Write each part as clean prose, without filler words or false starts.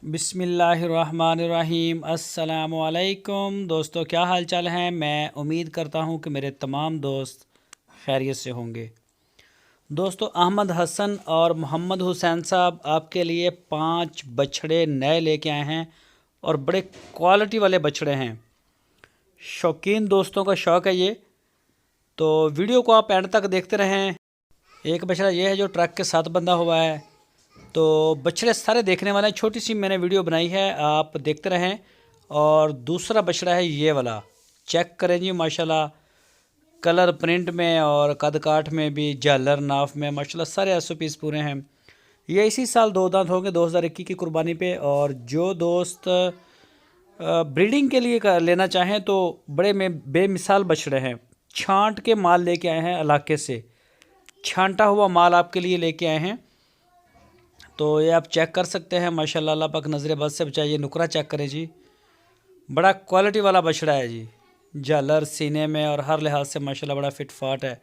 बिस्मिल्लाहिर्रहमानिर्रहीम। अस्सलामुअलैकुम दोस्तों, क्या हाल चाल हैं। मैं उम्मीद करता हूं कि मेरे तमाम दोस्त खैरियत से होंगे। दोस्तों, अहमद हसन और मोहम्मद हुसैन साहब आपके लिए 5 बछड़े नए लेके आए हैं और बड़े क्वालिटी वाले बछड़े हैं। शौकीन दोस्तों का शौक़ है ये, तो वीडियो को आप एंड तक देखते रहें। एक बछड़ा ये है जो ट्रक के साथ बंधा हुआ है, तो बछड़े सारे देखने वाले हैं। छोटी सी मैंने वीडियो बनाई है, आप देखते रहें। और दूसरा बछड़ा है ये वाला, चेक करें जी माशाल्लाह, कलर प्रिंट में और कद काठ में भी, झालर नाफ में माशाल्लाह सारे एसओपीस पूरे हैं। ये इसी साल 2 दांत होंगे 2021 की कुर्बानी पे। और जो दोस्त ब्रीडिंग के लिए लेना चाहें तो बड़े में बेमिसाल बछड़े हैं। छांट के माल लेके आए हैं, इलाके से छांटा हुआ माल आपके लिए लेके आए हैं। तो ये आप चेक कर सकते हैं माशाल्लाह, अल्लाह पाक नज़र बद से बचाइए। नुकरा चेक करें जी, बड़ा क्वालिटी वाला बछड़ा है जी, झालर सीने में और हर लिहाज से माशाल्लाह बड़ा फिट फाट है।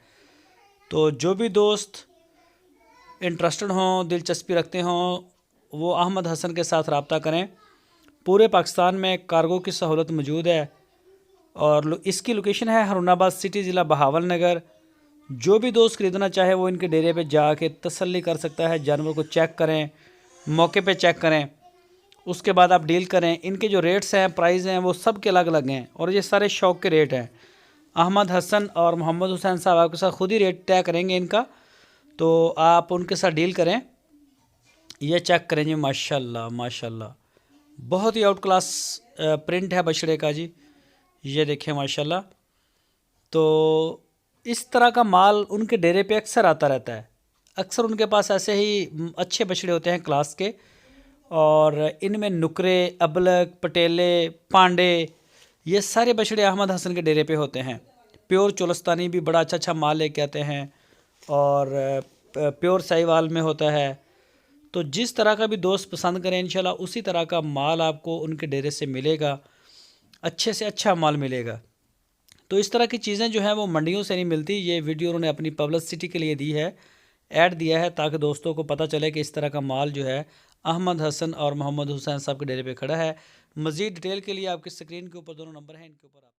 तो जो भी दोस्त इंटरेस्टेड हों, दिलचस्पी रखते हों, वो अहमद हसन के साथ रब्ता करें। पूरे पाकिस्तान में कार्गो की सहूलत मौजूद है और इसकी लोकेशन है हरुणाबाद सिटी, ज़िला बहावल नगर। जो भी दोस्त ख़रीदना चाहे वो इनके डेरे पे जाके तसल्ली कर सकता है। जानवर को चेक करें, मौके पे चेक करें, उसके बाद आप डील करें। इनके जो रेट्स हैं, प्राइस हैं, वो सब के अलग अलग हैं और ये सारे शौक़ के रेट हैं। अहमद हसन और मोहम्मद हुसैन साहब आपके साथ खुद ही रेट तय करेंगे इनका, तो आप उनके साथ डील करें। ये चेक करें जी माशाल्लाह माशाल्लाह, बहुत ही आउट क्लास प्रिंट है बछड़े का जी। ये देखें माशाल्लाह। तो इस तरह का माल उनके डेरे पे अक्सर आता रहता है। अक्सर उनके पास ऐसे ही अच्छे बछड़े होते हैं क्लास के, और इनमें नुकरे, अबलक, पटेले, पांडे, ये सारे बछड़े अहमद हसन के डेरे पे होते हैं। प्योर चोलस्तानी भी बड़ा अच्छा अच्छा माल लेके आते हैं और प्योर साहिवाल में होता है। तो जिस तरह का भी दोस्त पसंद करें इंशाल्लाह उसी तरह का माल आपको उनके डेरे से मिलेगा, अच्छे से अच्छा माल मिलेगा। तो इस तरह की चीज़ें जो हैं वो मंडियों से नहीं मिलती। ये वीडियो उन्होंने अपनी पब्लिसिटी के लिए दी है, ऐड दिया है, ताकि दोस्तों को पता चले कि इस तरह का माल जो है अहमद हसन और मोहम्मद हुसैन साहब के डेरे पे खड़ा है। मज़ीद डिटेल के लिए आपकी स्क्रीन के ऊपर दोनों नंबर हैं, इनके ऊपर आप